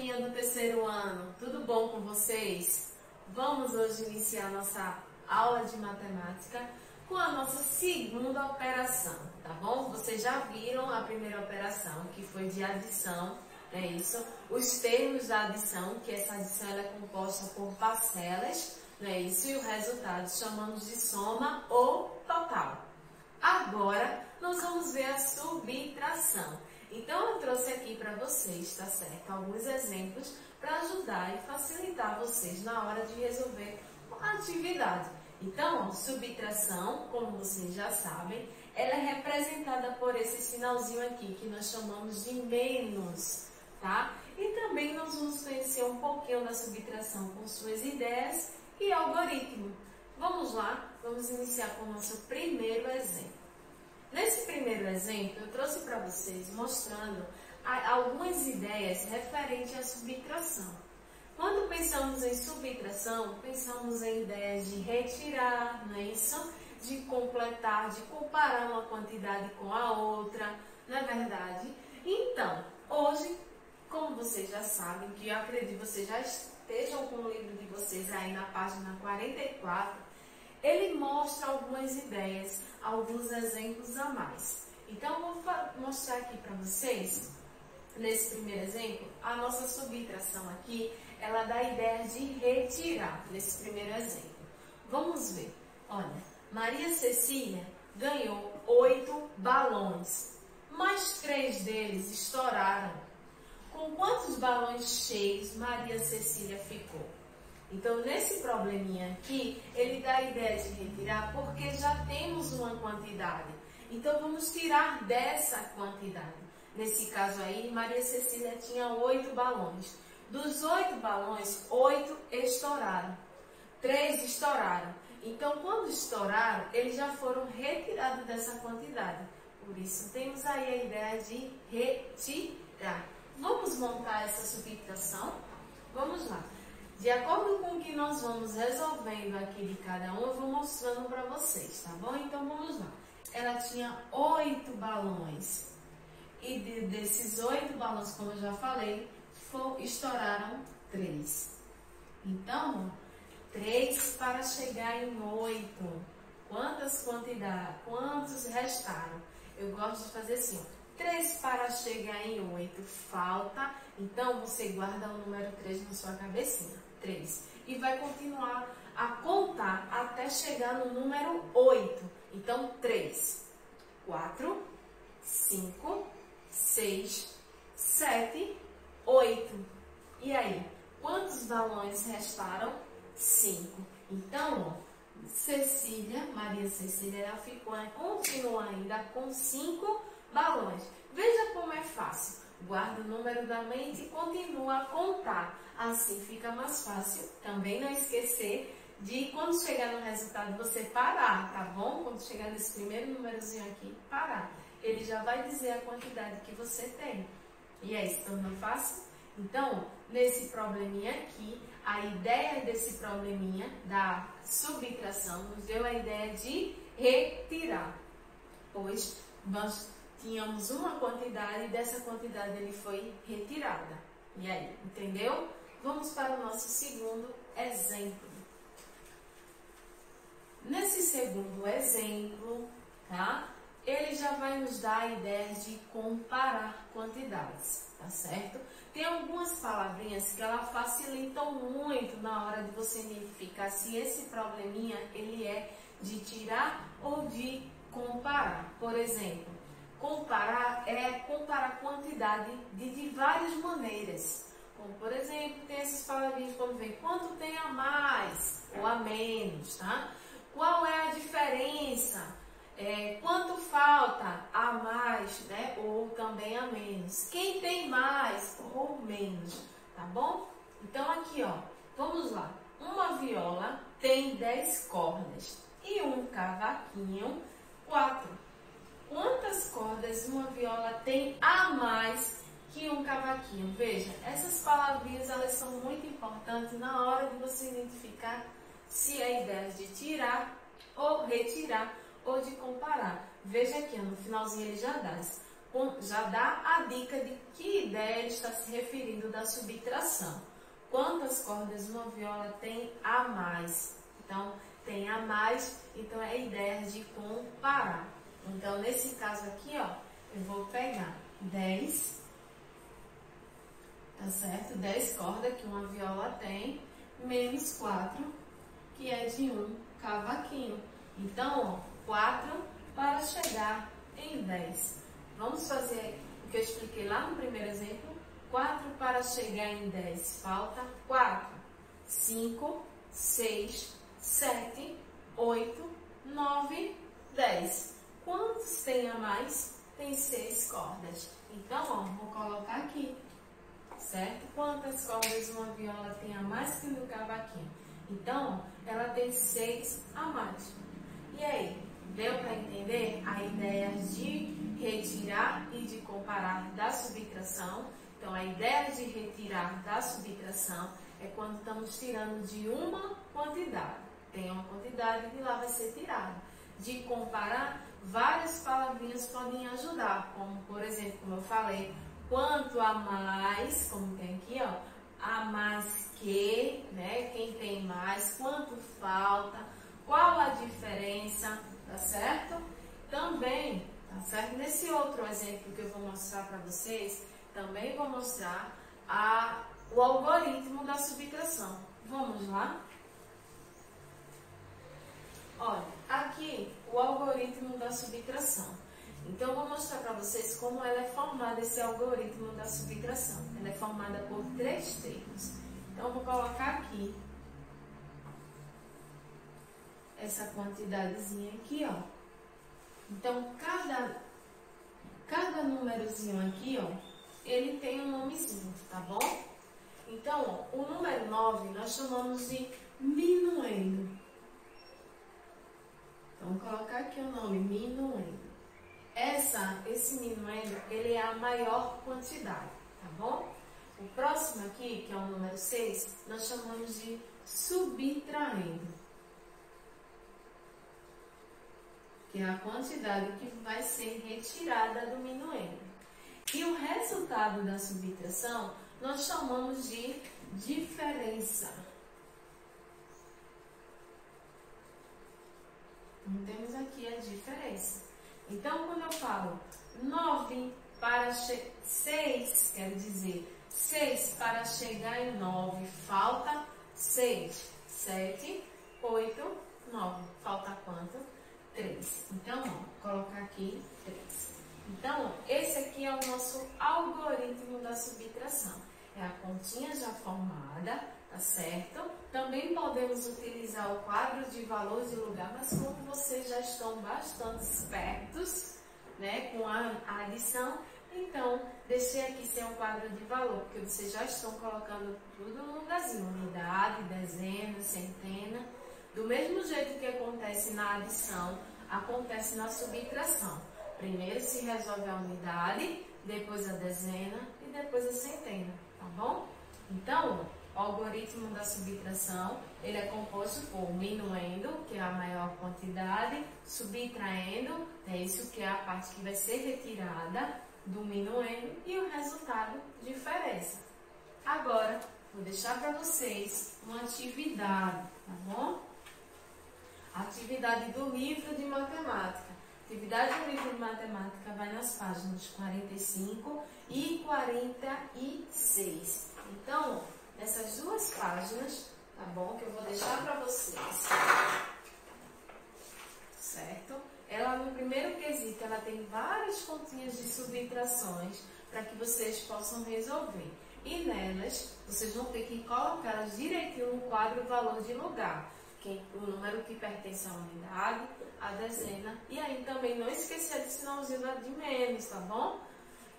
turminha do terceiro ano, tudo bom com vocês? Vamos hoje iniciar nossa aula de matemática com a nossa segunda operação, tá bom? Vocês já viram a primeira operação, que foi de adição, não é isso? Os termos da adição, que essa adição ela é composta por parcelas, não é isso? E o resultado chamamos de soma ou total. Agora, nós vamos ver a subtração. Então, eu trouxe aqui para vocês, tá certo? Alguns exemplos para ajudar e facilitar vocês na hora de resolver a atividade. Então, ó, subtração, como vocês já sabem, ela é representada por esse sinalzinho aqui, que nós chamamos de menos, tá? E também nós vamos conhecer um pouquinho da subtração com suas ideias e algoritmo. Vamos lá, vamos iniciar com o nosso primeiro exemplo. Nesse primeiro exemplo, eu trouxe para vocês mostrando algumas ideias referentes à subtração. Quando pensamos em subtração, pensamos em ideias de retirar, não é isso? De completar, de comparar uma quantidade com a outra, não é verdade? Então, hoje, como vocês já sabem, que eu acredito que vocês já estejam com o livro de vocês aí na página 44, ele mostra algumas ideias, alguns exemplos a mais. Então, eu vou mostrar aqui para vocês, nesse primeiro exemplo, a nossa subtração aqui, ela dá a ideia de retirar, nesse primeiro exemplo. Vamos ver. Olha, Maria Cecília ganhou 8 balões, mas 3 deles estouraram. Com quantos balões cheios Maria Cecília ficou? Então, nesse probleminha aqui, ele dá a ideia de retirar porque já temos uma quantidade. Então, vamos tirar dessa quantidade. Nesse caso aí, Maria Cecília tinha 8 balões. Dos 8 balões, 8 estouraram. 3 estouraram. Então, quando estouraram, eles já foram retirados dessa quantidade. Por isso, temos aí a ideia de retirar. Vamos montar essa subtração? Vamos lá. De acordo com o que nós vamos resolvendo aqui de cada um, eu vou mostrando para vocês, tá bom? Então, vamos lá. Ela tinha 8 balões. E desses 8 balões, como eu já falei, estouraram 3. Então, 3 para chegar em 8. Quantas quantidades? Quantos restaram? Eu gosto de fazer assim, ó. 3 para chegar em 8 falta, então você guarda o número 3 na sua cabecinha, 3. E vai continuar a contar até chegar no número 8. Então, 3, 4, 5, 6, 7, 8. E aí, quantos balões restaram? 5. Então, ó, Maria Cecília, ela continua ainda com 5 balões. Veja como é fácil. Guarda o número da mente e continua a contar. Assim fica mais fácil. Também não esquecer de, quando chegar no resultado, você parar, tá bom? Quando chegar nesse primeiro númerozinho aqui, parar. Ele já vai dizer a quantidade que você tem. E aí, se tornou fácil? Então, nesse probleminha aqui, a ideia desse probleminha da subtração nos deu a ideia de retirar. Pois nós tínhamos uma quantidade e dessa quantidade ele foi retirada. E aí, entendeu? Vamos para o nosso segundo exemplo. Nesse segundo exemplo, tá? Ele já vai nos dar a ideia de comparar quantidades, tá certo? Tem algumas palavrinhas que ela facilitam muito na hora de você identificar se esse probleminha ele é de tirar ou de comparar. Por exemplo, comparar é comparar quantidade de várias maneiras. Como, por exemplo, tem essas palavrinhas quando vem quanto tem a mais ou a menos, tá? Qual é a diferença? Quanto falta a mais, né? Ou também a menos. Quem tem mais ou menos, tá bom? Então, aqui, ó, vamos lá. Uma viola tem 10 cordas e um cavaquinho, 4. Quantas cordas uma viola tem a mais que um cavaquinho? Veja, essas palavrinhas elas são muito importantes na hora de você identificar se é ideia de tirar ou retirar ou de comparar. Veja aqui, no finalzinho ele já dá. já dá a dica de que ideia ele está se referindo da subtração. Quantas cordas uma viola tem a mais? Então, tem a mais, então é a ideia de comparar. Então, nesse caso aqui, ó, eu vou pegar 10, tá certo? 10 cordas que uma viola tem, menos 4, que é de um cavaquinho. Então, ó, 4 para chegar em 10. Vamos fazer o que eu expliquei lá no primeiro exemplo. 4 para chegar em 10. Falta 4. 5, 6, 7, 8, 9, 10. Quantos tem a mais? Tem 6 cordas. Então, ó, vou colocar aqui, certo? Quantas cordas uma viola tem a mais que no cavaquinho? Então, ó, ela tem 6 a mais. E aí, deu para entender a ideia de retirar e de comparar da subtração? Então, a ideia de retirar da subtração é quando estamos tirando de uma quantidade. Tem uma quantidade e de lá vai ser tirada. De comparar, várias palavrinhas podem ajudar, como, por exemplo, como eu falei, quanto a mais, como tem aqui, ó, a mais que, né, quem tem mais, quanto falta, qual a diferença, tá certo? Também, tá certo? Nesse outro exemplo que eu vou mostrar para vocês, também vou mostrar o algoritmo da subtração. Vamos lá? Olha, aqui o algoritmo da subtração. Então, eu vou mostrar para vocês como ela é formada, esse algoritmo da subtração. Ela é formada por 3 termos. Então, eu vou colocar aqui essa quantidadezinha aqui, ó. Então, cada númerozinho aqui, ó, ele tem um nomezinho, tá bom? Então, ó, o número 9 nós chamamos de minuendo. Então, vou colocar aqui o nome, minuendo. Esse minuendo, ele é a maior quantidade, tá bom? O próximo aqui, que é o número 6, nós chamamos de subtraindo, que é a quantidade que vai ser retirada do minuendo. E o resultado da subtração, nós chamamos de diferença. Então, temos aqui a diferença. Então, quando eu falo 9 para 6, quer dizer 6 para chegar em 9, falta 6. 7, 8, 9. Falta quanto? 3. Então, ó, vou colocar aqui 3. Então, esse aqui é o nosso algoritmo da subtração. É a continha já formada, tá certo? Também podemos utilizar o quadro de valor de lugar, mas como vocês já estão bastante espertos, né, com a adição, então deixei aqui sem o quadro de valor, porque vocês já estão colocando tudo no lugarzinho, unidade, dezena, centena. Do mesmo jeito que acontece na adição, acontece na subtração. Primeiro se resolve a unidade, depois a dezena e depois a centena, tá bom? Então, o algoritmo da subtração, ele é composto por minuendo, que é a maior quantidade, subtraindo, é isso que é a parte que vai ser retirada do minuendo, e o resultado, diferença. Agora, vou deixar para vocês uma atividade, tá bom? Atividade do livro de matemática. Atividade do livro de matemática vai nas páginas 45 e 46. Então, nessas duas páginas, tá bom? Que eu vou deixar para vocês. Certo? Ela, no primeiro quesito, ela tem várias continhas de subtrações para que vocês possam resolver. E nelas, vocês vão ter que colocá-las direitinho no quadro valor de lugar. O número que pertence à unidade, à dezena, e aí também não esquecer de sinalzinho de menos, tá bom?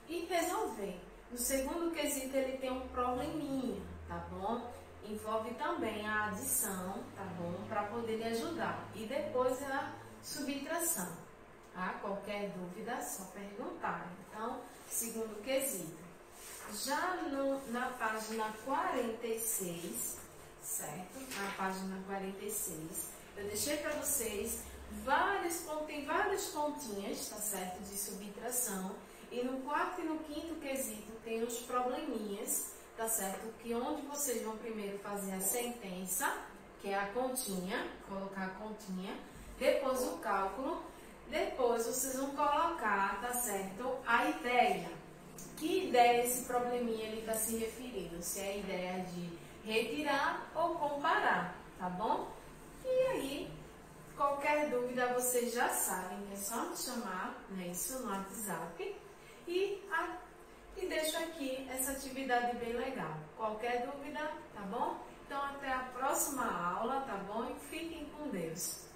E resolver. No segundo quesito ele tem um probleminha, tá bom? Envolve também a adição, tá bom? Para poder lhe ajudar. E depois a subtração, tá? Qualquer dúvida é só perguntar. Então, segundo quesito. Já na página 46... certo? Na página 46, eu deixei para vocês tem várias continhas, tá certo? De subtração, E no quarto e no quinto quesito tem os probleminhas, tá certo? Que onde vocês vão primeiro fazer a sentença, que é a continha, colocar a continha, depois o cálculo, depois vocês vão colocar, tá certo? A ideia. Que ideia esse probleminha ele está se referindo? Se é a ideia de retirar ou comparar, tá bom? E aí, qualquer dúvida vocês já sabem, é só me chamar, né, isso no WhatsApp. E deixo aqui essa atividade bem legal. Qualquer dúvida, tá bom? Então até a próxima aula, tá bom? E fiquem com Deus.